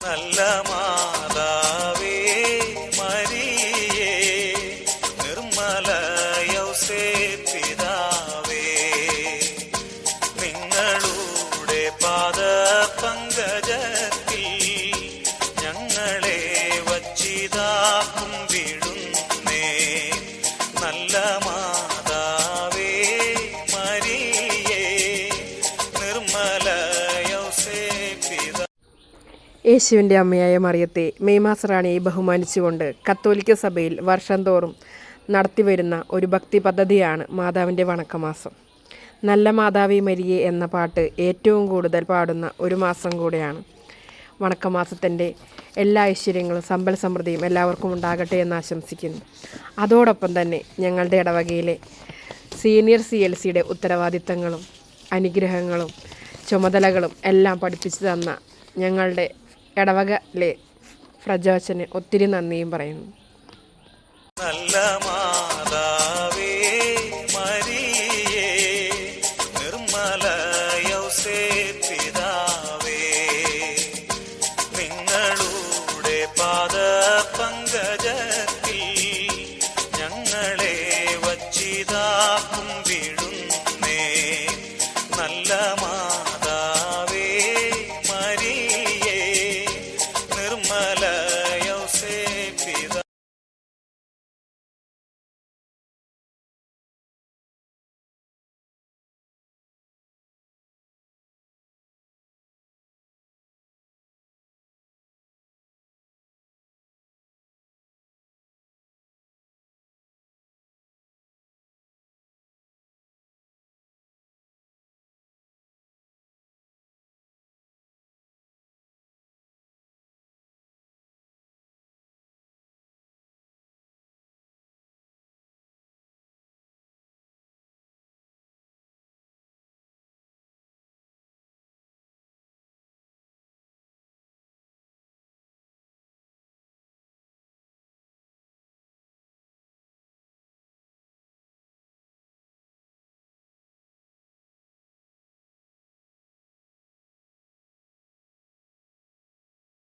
നല്ല മാതാവേ മരിയേ നിർമ്മല യൗസേപ്പ് പിതാവേ നിങ്ങളുടെ പാദപങ്കജത്തിൽ ഞങ്ങളെ വച്ചിതാ കുമ്പിടുന്നേ നല്ല മാതാവേ മരിയേ നിർമ്മല യൗസേപ്പ് പിതാവേ. യേശുവിൻ്റെ അമ്മയായ മറിയത്തെ മെയ് മാസറാണിയെ ബഹുമാനിച്ചുകൊണ്ട് കത്തോലിക്ക സഭയിൽ വർഷം തോറും നടത്തിവരുന്ന ഒരു ഭക്തി പദ്ധതിയാണ് മാതാവിൻ്റെ വണക്കമാസം. നല്ല മാതാവേ മരിയേ എന്ന പാട്ട് ഏറ്റവും കൂടുതൽ പാടുന്ന ഒരു മാസം കൂടെയാണ്. വണക്കമാസത്തിൻ്റെ എല്ലാ ഐശ്വര്യങ്ങളും സമ്പൽ സമൃദ്ധിയും എല്ലാവർക്കും ഉണ്ടാകട്ടെ എന്ന് ആശംസിക്കുന്നു. അതോടൊപ്പം തന്നെ ഞങ്ങളുടെ ഇടവകയിലെ സീനിയർ CLCയുടെ ഉത്തരവാദിത്തങ്ങളും അനുഗ്രഹങ്ങളും ചുമതലകളും എല്ലാം പഠിപ്പിച്ചു തന്ന ഞങ്ങളുടെ ഇടവകയിലെ ഫ്രജോച്ചന് ഒത്തിരി നന്ദിയും പറയുന്നു. നല്ല